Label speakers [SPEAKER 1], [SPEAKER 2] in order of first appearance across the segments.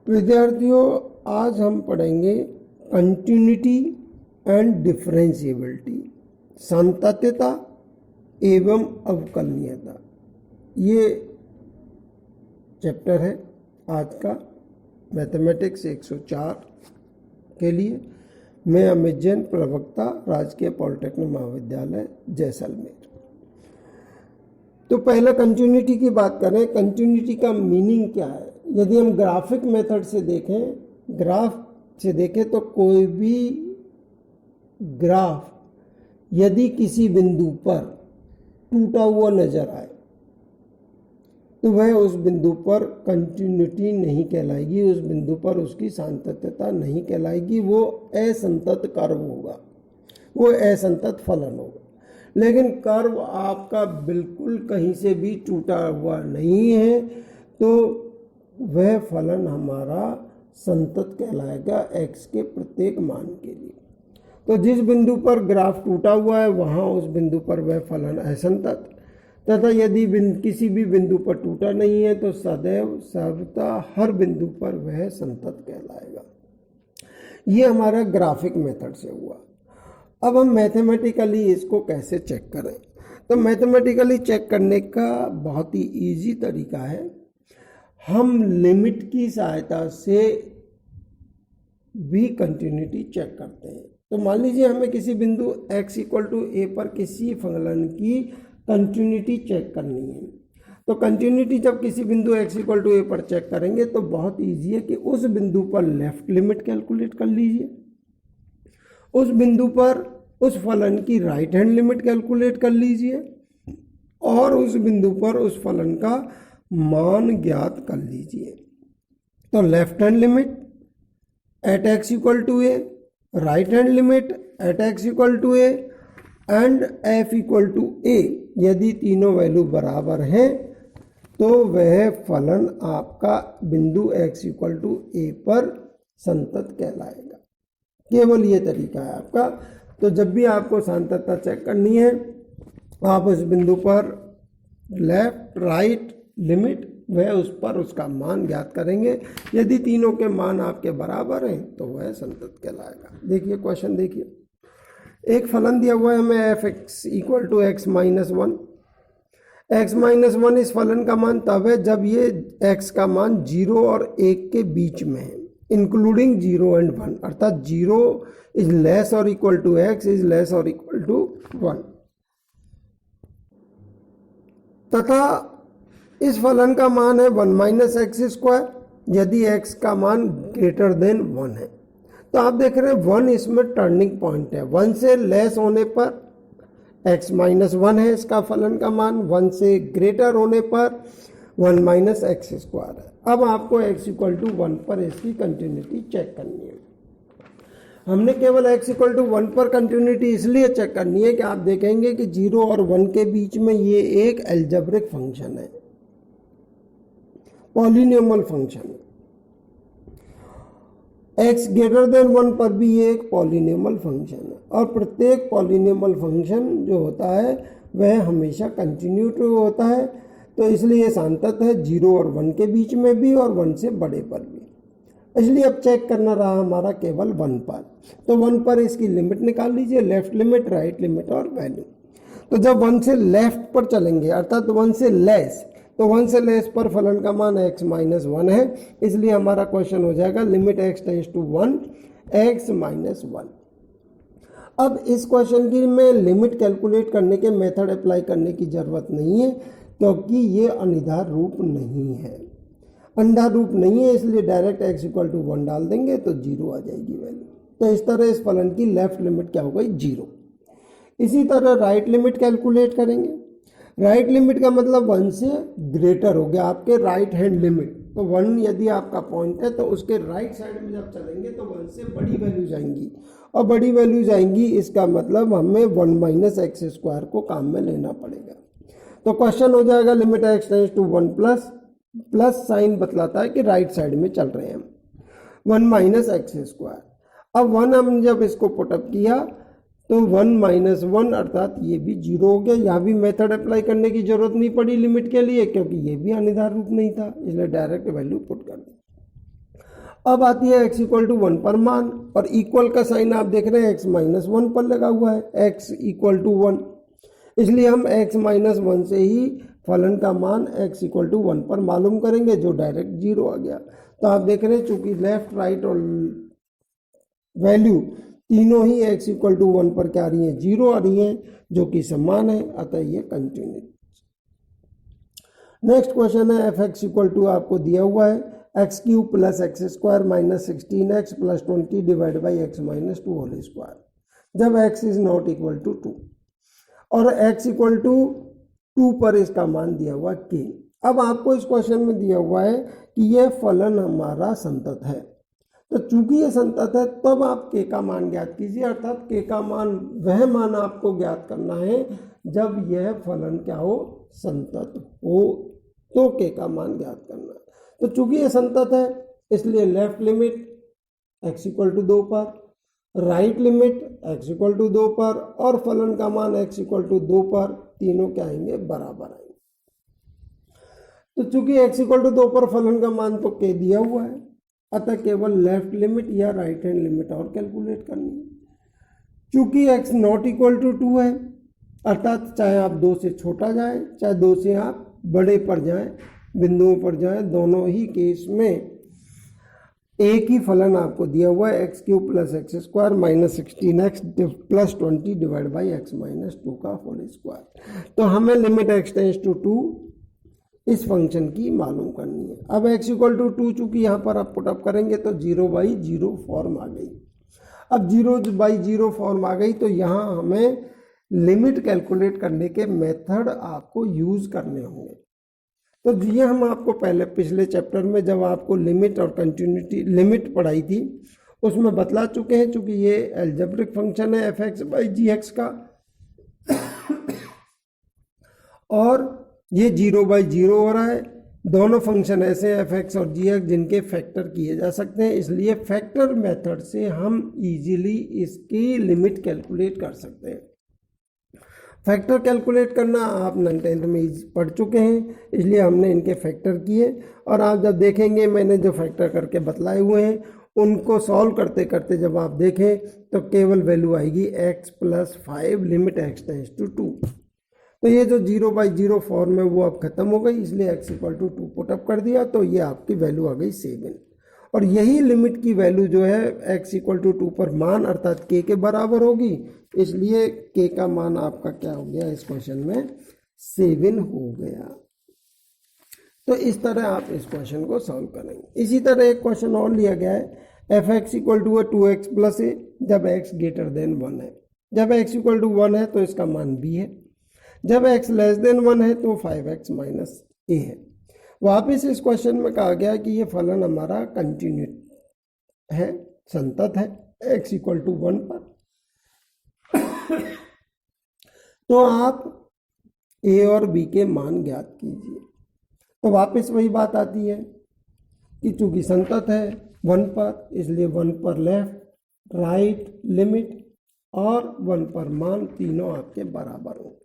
[SPEAKER 1] विद्यार्थियों, आज हम पढ़ेंगे कंटिन्यूटी एंड डिफरेंशिएबिलिटी, सातत्यता एवं अवकलनीयता। ये चैप्टर है आज का मैथमेटिक्स 104 के लिए। मैं अमित जैन, प्रवक्ता, राजकीय पॉलिटेक्निक महाविद्यालय जैसलमेर। तो पहले कंटिन्यूटी की बात करें। कंटिन्यूटी का मीनिंग क्या है? यदि हम ग्राफिक मेथड से देखें तो कोई भी ग्राफ यदि किसी बिंदु पर टूटा हुआ नजर आए तो वह उस बिंदु पर कंटिन्यूटी नहीं कहलाएगी, उस बिंदु पर उसकी सातत्यता नहीं कहलाएगी, वो असंतत कर्व होगा, वो असंतत फलन होगा। लेकिन कर्व आपका बिल्कुल कहीं से भी टूटा हुआ नहीं है तो वह फलन हमारा संतत कहलाएगा एक्स के प्रत्येक मान के लिए। तो जिस बिंदु पर ग्राफ टूटा हुआ है वहाँ उस बिंदु पर वह फलन असंतत, तथा यदि किसी भी बिंदु पर टूटा नहीं है तो सदैव सर्वथा हर बिंदु पर वह संतत कहलाएगा। ये हमारा ग्राफिक मेथड से हुआ। अब हम मैथमेटिकली इसको कैसे चेक करें? तो मैथमेटिकली चेक करने का बहुत ही इजी तरीका है। हम लिमिट की सहायता से भी कंटिन्यूटी चेक करते हैं। तो मान लीजिए हमें किसी बिंदु x = a पर किसी फलन की कंटिन्यूटी चेक करनी है। तो कंटिन्यूटी जब किसी बिंदु x = a पर चेक करेंगे तो बहुत इजी है कि उस बिंदु पर लेफ्ट लिमिट कैलकुलेट कर लीजिए, उस बिंदु पर उस फलन की राइट हैंड लिमिट कैलकुलेट कर लीजिए और उस बिंदु पर उस फलन का मान ज्ञात कर लीजिए। तो left hand limit at x = a, right hand limit at x = a and f = a, यदि तीनों वैल्यू बराबर हैं तो वह फलन आपका बिंदु x = a पर संतत कहलाएगा। केवल ये तरीका है आपका। तो जब भी आपको संततता चेक करनी है आप उस बिंदु पर लेफ्ट राइट लिमिट वह उस पर उसका मान ज्ञात करेंगे। यदि तीनों के मान आपके बराबर हैं तो वह संतत कहलाएगा। देखिए क्वेश्चन, देखिए एक फलन दिया हुआ है हमें f(x) = x - 1। x - 1 इस फलन का मान तब है जब ये x का मान 0 और 1 के बीच में है, इंक्लूडिंग 0 एंड 1, अर्थात 0 is less or equal to x is less or equal to 1। तथा इस फलन का मान है 1 - x² यदि x का मान ग्रेटर देन 1 है। तो आप देख रहे हैं 1 इसमें टर्निंग पॉइंट है। 1 से लेस होने पर x - 1 है इसका फलन का मान, 1 से ग्रेटर होने पर 1 - x² है। अब आपको x = 1 पर इसकी कंटिन्यूटी चेक करनी है। हमने केवल x = 1 पर कंटिन्यूटी इसलिए चेक करनी है कि आप देखेंगे कि 0 और 1 के बीच में ये एक अलजेब्रिक फंक्शन है, पॉलिनोमियल फंक्शन है। x > 1 पर भी ये एक पॉलिनोमियल फंक्शन है और प्रत्येक पॉलिनोमियल फंक्शन जो होता है वह हमेशा कंटिन्यूटी होता है। तो इसलिए संतत है 0 और 1 के बीच में भी और 1 से बड़े पर भी। इसलिए अब चेक करना रहा हमारा केवल 1 पर। तो 1 पर इसकी लिमिट निकाल लीजिए, लेफ्ट लिमिट, राइट लिमिट और वैल्यू। तो जब 1 से लेफ्ट पर चलेंगे अर्थात 1 से लेस, तो 1 से लेस पर फलन का मान x - 1 है, इसलिए हमारा क्वेश्चन हो जाएगा लिमिट x → 1 x - 1। अब इस क्वेश्चन की में लिमिट कैलकुलेट करने के मेथड अप्लाई करने की जरूरत नहीं है क्योंकि ये अनिर्धार रूप नहीं है, अंधा रूप नहीं है, इसलिए डायरेक्ट x = 1 डाल देंगे तो 0 आ जाएगी वैल्यू। तो इस तरह इस फलन की लेफ्ट लिमिट क्या हो गई? 0। इसी तरह राइट लिमिट कैलकुलेट करेंगे। राइट लिमिट का मतलब 1 से ग्रेटर हो गया आपके राइट हैंड लिमिट। तो 1 यदि आपका पॉइंट है तो उसके राइट साइड में जब चलेंगे तो 1 से बड़ी वैल्यू जाएंगी और बड़ी वैल्यू जाएंगी, इसका मतलब हमें 1 - x² को काम में लेना पड़ेगा। तो क्वेश्चन हो जाएगा लिमिट x → 1 प्लस साइन बतलाता है कि राइट साइड में चल रहे हैं हम, 1 - x²। अब 1 हम जब इसको पुटअप किया तो 1 - 1 अर्थात ये भी 0 हो गया। यहाँ भी मेथड अप्लाई करने की जरूरत नहीं पड़ी लिमिट के लिए क्योंकि ये भी अनिर्धार रूप नहीं था, इसलिए डायरेक्ट वैल्यू पुट कर दी। अब आती है x इक्वल टू 1 पर मान, और इक्वल का साइन आप देख रहे हैं x माइनस 1 पर लगा हुआ है, x इक्वल टू 1, इसलिए हम x माइनस 1 से ही फलन का मान x इक्वल टू 1 पर मालूम करेंगे, जो डायरेक्ट 0 आ गया। तो आप देख रहे हैं चूंकि लेफ्ट राइट और वैल्यू तीनों ही x इक्वल टू 1 पर क्या आ रही है, 0 आ रही है, जो कि समान है, अतः ये कंटिन्यूटी। नेक्स्ट क्वेश्चन है एफ एक्स इक्वल टू आपको दिया हुआ है x cube plus x square minus 16x plus 20 divide by x minus 2 whole square, जब x is not equal to 2 और x इक्वल टू 2 पर इसका मान दिया हुआ k। अब आपको इस क्वेश्चन में दिया हुआ है कि यह फलन हमारा संतत है, तो चूंकि ये संतत है तब आप k का मान ज्ञात कीजिए, अर्थात k का मान वह मान आपको ज्ञात करना है जब यह फलन क्या हो, संतत हो, तो k का मान ज्ञात करना है। तो चूंकि ये संतत है इसलिए left limit x equal to 2 पर, right limit x equal to 2 पर और फलन का मान x इक्वल टू 2 पर, तीनों क्या आएंगे, बराबर आएंगे। तो चूंकि x इक्वल टू 2 पर फलन का मान तो k दिया हुआ है, अतः केवल लेफ्ट लिमिट या राइट हैंड लिमिट और कैलकुलेट करनी है। चूंकि x नॉट इक्वल टू 2 है, अर्थात चाहे आप 2 से छोटा जाए चाहे 2 से आप बड़े पर जाए, बिंदुओं पर जाए, दोनों ही केस में एक ही फलन आपको दिया हुआ है x cube plus x square minus 16x plus 20 divide by x minus 2 का होल स्क्वायर। तो हमें लिमिट x टेंस टू 2 इस फंक्शन की मालूम करनी है। अब x इक्वल टू 2 चूंकि यहाँ पर आप पुटअप करेंगे तो 0/0 फॉर्म आ गई। अब 0/0 फॉर्म आ गई तो यहाँ हमें लिमिट कैलकुलेट करने के मेथड आपको यूज करने होंगे। तो ये हम आपको पहले पिछले चैप्टर में जब आपको लिमिट और कंटिन्यूटी लिमिट पढ़ाई थी उसमें बतला चुके हैं, चूंकि ये एल्जेब्रिक फंक्शन है F x by g x का और ये 0/0 हो रहा है। दोनों फंक्शन ऐसे हैं एफ एक्स और जी एक्स जिनके फैक्टर किए जा सकते हैं, इसलिए फैक्टर मेथड से हम इजीली इसकी लिमिट कैलकुलेट कर सकते हैं। फैक्टर कैलकुलेट करना आप 9th में पढ़ चुके हैं, इसलिए हमने इनके फैक्टर किए और आप जब देखेंगे मैंने जो फैक्टर करके बतलाए हुए हैं उनको सॉल्व करते करते जब आप देखें तो केवल वैल्यू आएगी x plus 5 limit x tends to 2। तो ये जो 0/0 फॉर्म है वो अब खत्म हो गई, इसलिए x इक्वल टू 2 पुटअप कर दिया तो ये आपकी वैल्यू आ गई 7। और यही लिमिट की वैल्यू जो है x इक्वल टू 2 पर मान अर्थात k के बराबर होगी, इसलिए k का मान आपका क्या हो गया इस क्वेश्चन में 7 हो गया। तो इस तरह आप इस क्वेश्चन को सॉल्व करेंगे। इसी तरह एक क्वेश्चन और लिया गया है F x equal to 2x plus a जब x ग्रेटर देन 1 है। जब x इक्वल टू 1 है तो इसका मान b है, जब x लेस देन 1 है तो 5x माइनस ए है। वापिस इस क्वेश्चन में कहा गया कि ये फलन हमारा कंटिन्यू है, संतत है x इक्वल टू 1 पर। तो आप a और b के मान ज्ञात कीजिए। तो वापस वही बात आती है कि चूंकि संतत है 1 पर, इसलिए 1 पर लेफ्ट राइट लिमिट और 1 पर मान तीनों आपके बराबर होंगे।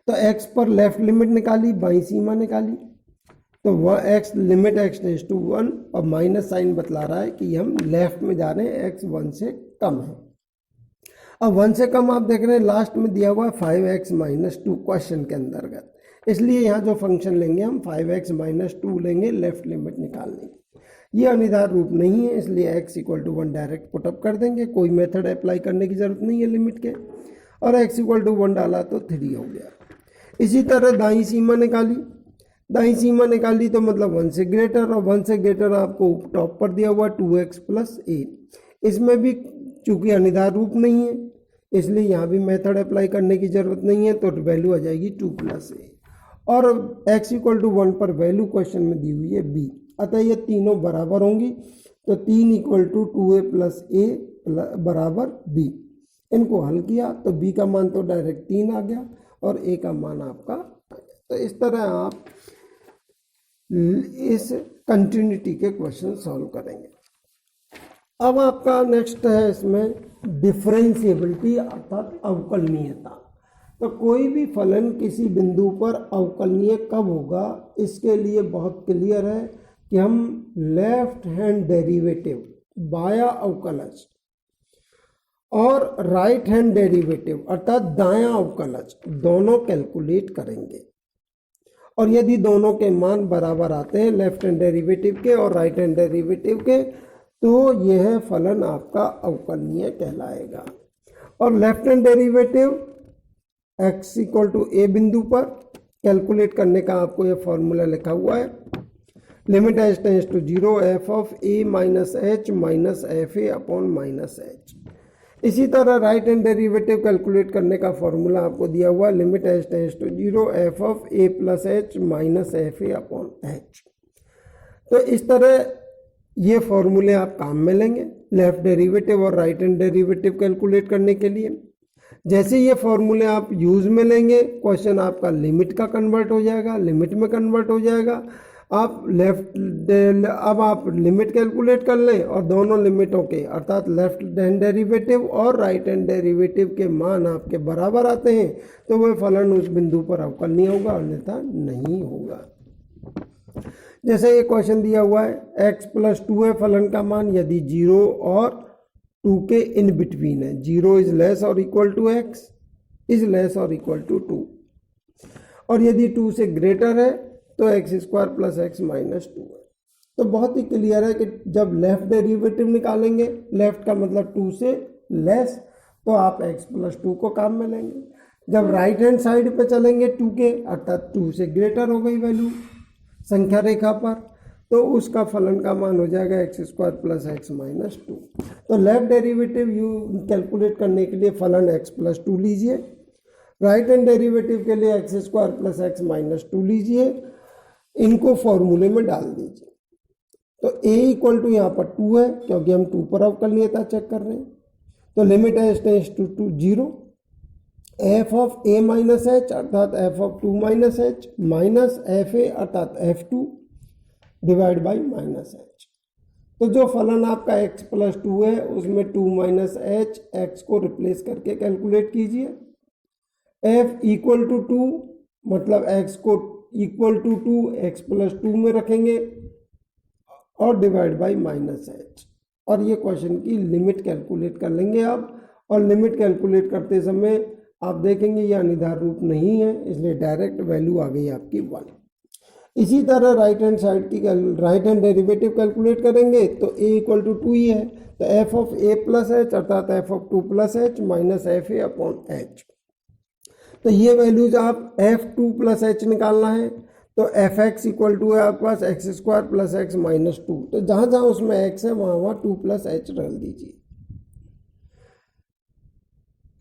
[SPEAKER 1] तो x पर लेफ्ट लिमिट निकाली, बाई सीमा निकाली, तो वह x limit x tends to 1 और माइनस साइन बतला रहा है कि हम लेफ्ट में जा रहे हैं, x 1 से कम है। अब 1 से कम आप देख रहे हैं लास्ट में दिया हुआ 5x माइनस 2 क्वेश्चन के अंतर्गत, इसलिए यहाँ जो फंक्शन लेंगे हम 5x माइनस 2 लेंगे लेफ्ट लिमिट निकालने की। ये अनिवार्य रूप नहीं है, इसलिए x equal to 1 direct put up कर देंगे, कोई मेथड अप्लाई करने की जरूरत नहीं है लिमिट के, और x इक्वल टू 1 डाला तो 3 हो गया। इसी तरह दाई सीमा निकाली, दाई सीमा निकाली तो मतलब 1 से ग्रेटर, और 1 से ग्रेटर आपको टॉप पर दिया हुआ 2x प्लस ए। इसमें भी चूंकि अनिवार्य रूप नहीं है इसलिए यहाँ भी मेथड अप्लाई करने की जरूरत नहीं है, तो वैल्यू आ जाएगी 2 प्लस ए। और x इक्वल टू 1 पर वैल्यू क्वेश्चन में दी हुई है b, अतः ये तीनों बराबर होंगी, तो 3 इक्वल टू 2a प्लस ए बराबर b। इनको हल किया तो b का मान तो डायरेक्ट 3 आ गया और a का मान आपका आ गया। तो इस तरह आप इस कंटिन्यूटी के क्वेश्चन सॉल्व करेंगे। अब आपका नेक्स्ट है इसमें डिफरेंशिएबिलिटी अर्थात अवकलनीयता। तो कोई भी फलन किसी बिंदु पर अवकलनीय कब होगा इसके लिए बहुत क्लियर है कि हम लेफ्ट हैंड डेरिवेटिव बाया अवकलज और राइट हैंड डेरिवेटिव अर्थात दायां अवकलज दोनों कैलकुलेट करेंगे, और यदि दोनों के मान बराबर आते हैं लेफ्ट हैंड डेरिवेटिव के और राइट हैंड डेरिवेटिव के, तो यह फलन आपका अवकलनीय कहलाएगा। और left hand derivative x equal to a बिंदु पर कैलकुलेट करने का आपको यह फॉर्मूला लिखा हुआ है, limit h tends to 0 f of a minus h minus f a upon minus h. इसी तरह राइट हैंड डेरिवेटिव कैलकुलेट करने का फॉर्मूला आपको दिया हुआ है, limit h tends to 0 f of a plus h minus f a upon h. तो इस तरह ये फॉर्मूले आप काम में लेंगे लेफ्ट डेरिवेटिव और राइट हैंड डेरिवेटिव कैलकुलेट करने के लिए। जैसे ये फॉर्मूले आप यूज में लेंगे, क्वेश्चन आपका लिमिट का कन्वर्ट हो जाएगा, लिमिट में कन्वर्ट हो जाएगा। अब आप लिमिट कैलकुलेट कर लें और दोनों लिमिटों के अर्थात लेफ्ट हैंड डेरिवेटिव और राइट हैंड डेरिवेटिव के मान आपके बराबर आते हैं तो वह फलन उस बिंदु पर अवकलनीय होगा, अन्यथा नहीं होगा। जैसे ये क्वेश्चन दिया हुआ है x प्लस 2 है फलन का मान यदि 0 और 2 के इन बिटवीन है, 0 is less or equal to x is less or equal to 2, और यदि 2 से ग्रेटर है तो x square plus x minus 2 है। तो बहुत ही क्लियर है कि जब लेफ्ट डेरिवेटिव निकालेंगे, लेफ्ट का मतलब 2 से लेस, तो आप x प्लस 2 को काम में लेंगे। जब राइट हैंड साइड पे चलेंगे 2 के अर्थात 2 से ग्रेटर हो गई वैल्यू संख्या रेखा पर, तो उसका फलन का मान हो जाएगा x square plus x minus 2। तो लेफ्ट डेरिवेटिव यू कैलकुलेट करने के लिए फलन x प्लस 2 लीजिए, राइट हैंड डेरिवेटिव के लिए x square plus x minus 2 लीजिए, इनको फॉर्मूले में डाल दीजिए। तो a इक्वल टू यहाँ पर 2 है क्योंकि हम 2 पर अवकलनीयता चेक कर रहे हैं, तो limit h tends to 0 f of a minus h अर्थात f of 2 minus h minus f a अर्थात F2 divide by minus H. तो जो फलन आपका x प्लस 2 है उसमें 2 माइनस एच एक्स को रिप्लेस करके कैलकुलेट कीजिए। f इक्वल टू 2 मतलब x को इक्वल टू 2 एक्स प्लस 2 में रखेंगे और डिवाइड बाई माइनस एच, और ये क्वेश्चन की लिमिट कैलकुलेट कर लेंगे आप। और लिमिट कैलकुलेट करते समय आप देखेंगे यह निधार रूप नहीं है, इसलिए डायरेक्ट वैल्यू आ गई आपकी 1। इसी तरह राइट हैंड साइड की राइट हैंड डेरिवेटिव कैलकुलेट करेंगे तो a इक्वल टू 2 ही है, तो f of a plus h अर्थात f of 2 plus h minus f a upon h. तो ये वैल्यूज आप f2 प्लस एच निकालना है, तो एफ एक्स इक्वल टू है आपके पास x square plus x minus 2, तो जहाँ जहाँ उसमें x है वहाँ 2 प्लस एच डाल दीजिए।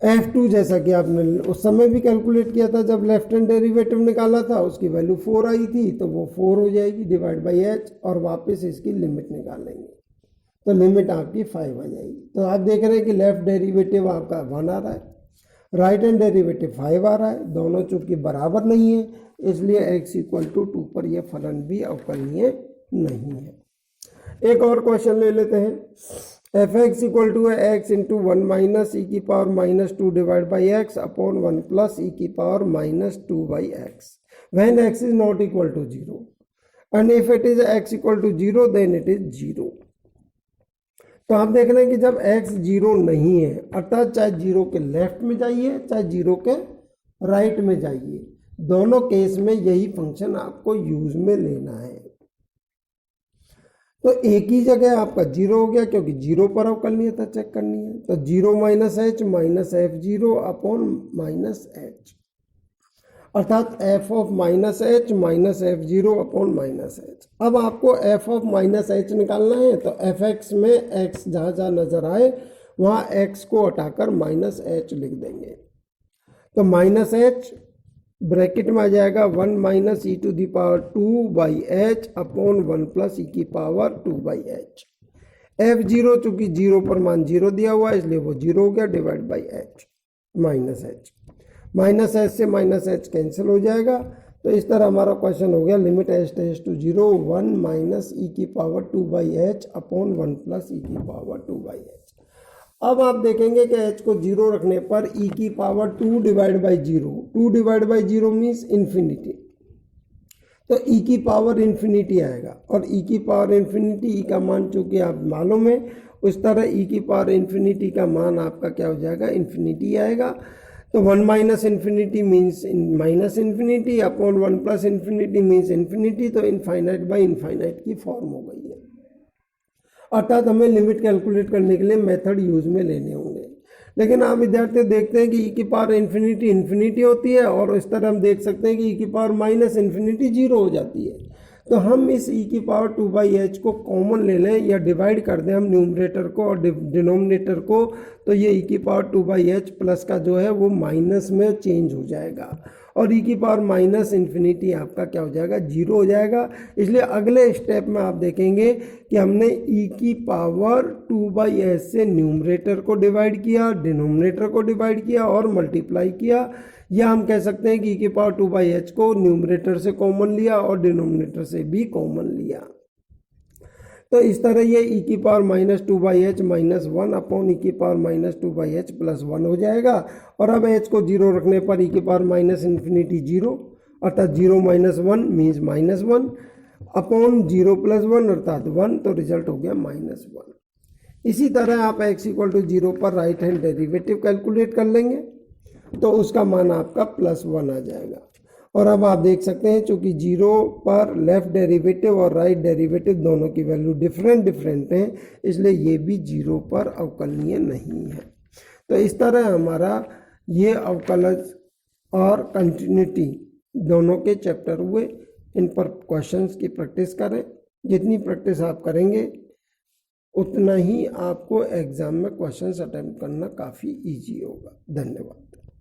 [SPEAKER 1] f2 जैसा कि आपने उस समय भी कैलकुलेट किया था जब लेफ्ट हैंड डेरिवेटिव निकाला था, उसकी वैल्यू 4 आई थी, तो वो 4 हो जाएगी डिवाइड बाई h, और वापस इसकी लिमिट निकालेंगे तो लिमिट आपकी 5 आ जाएगी। तो आप देख रहे हैं कि लेफ्ट डेरिवेटिव आपका 1 आ रहा है, राइट हैंड डेरिवेटिव 5 आ रहा है, दोनों चूंकि बराबर नहीं है इसलिए x इक्वल टू 2 पर यह फलन भी अवकलनीय नहीं है। एक और क्वेश्चन ले लेते हैं। एफ एक्स इक्वल टू है एक्स इंटू 1 माइनस ई की power minus 2 divide by x upon 1 plus e की power minus 2 by x when x is not equal to 0 and if it is x equal to 0 then it is 0। तो आप देख रहे हैं कि जब x 0 नहीं है अर्थात चाहे 0 के लेफ्ट में जाइए चाहे 0 के राइट में जाइए, दोनों केस में यही फंक्शन आपको यूज में लेना है। तो एक ही जगह आपका 0 हो गया क्योंकि 0 पर अवकलनीयता चेक करनी है, तो 0 minus h minus f0 upon minus h अर्थात f of minus h minus f0 upon minus H. अब आपको f ऑफ माइनस एच निकालना है, तो fx में x जहाँ जहाँ नजर आए वहाँ x को हटाकर माइनस एच लिख देंगे, तो माइनस एच ब्रैकेट में आ जाएगा 1 minus e to the power 2 by h upon 1 plus e की पावर 2 बाई एच। f0 चूंकि 0 पर मान 0 दिया हुआ है इसलिए वो 0 हो गया divide by h minus h. Minus h से माइनस एच कैंसिल हो जाएगा, तो इस तरह हमारा क्वेश्चन हो गया limit h tends to 0 1 minus e की power 2 by h upon 1 plus e की पावर 2 बाई एच। अब आप देखेंगे कि h को 0 रखने पर e की power 2 divide by 0, 2 divide by 0 means infinity, तो ई की पावर इन्फिनिटी आएगा, और ई की पावर इन्फिनिटी, ई का मान चूँकि आप मालूम है, उस तरह ई की पावर इन्फिनिटी का मान आपका क्या हो जाएगा, इन्फिनिटी आएगा। तो 1 minus infinity means minus infinity upon 1 plus infinity means infinity, तो इनफाइनाइट बाई इनफाइनाइट की फॉर्म हो गई है। अर्थात हमें लिमिट कैलकुलेट करने के लिए मेथड यूज में लेने होंगे। लेकिन आप विद्यार्थी देखते हैं कि ई की पावर इन्फिनिटी इन्फिनिटी होती है, और इस तरह हम देख सकते हैं कि ई की पावर माइनस इन्फिनिटी जीरो हो जाती है। तो हम इस ई की पावर 2/h को कॉमन ले लें या डिवाइड कर दें हम न्यूमरेटर को और डिनोमिनेटर को, तो ये ई की पावर 2/h प्लस का जो है वो माइनस में चेंज हो जाएगा, और ई की पावर माइनस इन्फिनिटी आपका क्या हो जाएगा, जीरो हो जाएगा। इसलिए अगले स्टेप में आप देखेंगे कि हमने ई की पावर 2/h से न्यूमरेटर को डिवाइड किया, डिनोमिनेटर को डिवाइड किया और मल्टीप्लाई किया, या हम कह सकते हैं कि ई की पावर 2/h को न्यूमरेटर से कॉमन लिया और डिनोमिनेटर से भी कॉमन लिया। तो इस तरह ये ई की power minus 2/h minus 1 upon e की पावर माइनस 2/h प्लस 1 हो जाएगा। और अब h को जीरो रखने पर ई की पावर माइनस इन्फिनिटी जीरो, अर्थात 0 minus 1 means minus 1 upon 0 plus 1 अर्थात 1, तो रिजल्ट हो गया माइनस 1। इसी तरह आप x इक्वल टू 0 पर राइट हैंड डेरिवेटिव कैलकुलेट कर लेंगे, तो उसका मान आपका प्लस 1 आ जाएगा। और अब आप देख सकते हैं चूंकि 0 पर लेफ्ट डेरिवेटिव और राइट डेरिवेटिव दोनों की वैल्यू डिफरेंट हैं, इसलिए ये भी 0 पर अवकलनीय नहीं है। तो इस तरह हमारा ये अवकलज और कंटिन्यूटी दोनों के चैप्टर हुए। इन पर क्वेश्चंस की प्रैक्टिस करें, जितनी प्रैक्टिस आप करेंगे उतना ही आपको एग्जाम में क्वेश्चंस अटेम्प्ट करना काफ़ी इजी होगा। धन्यवाद।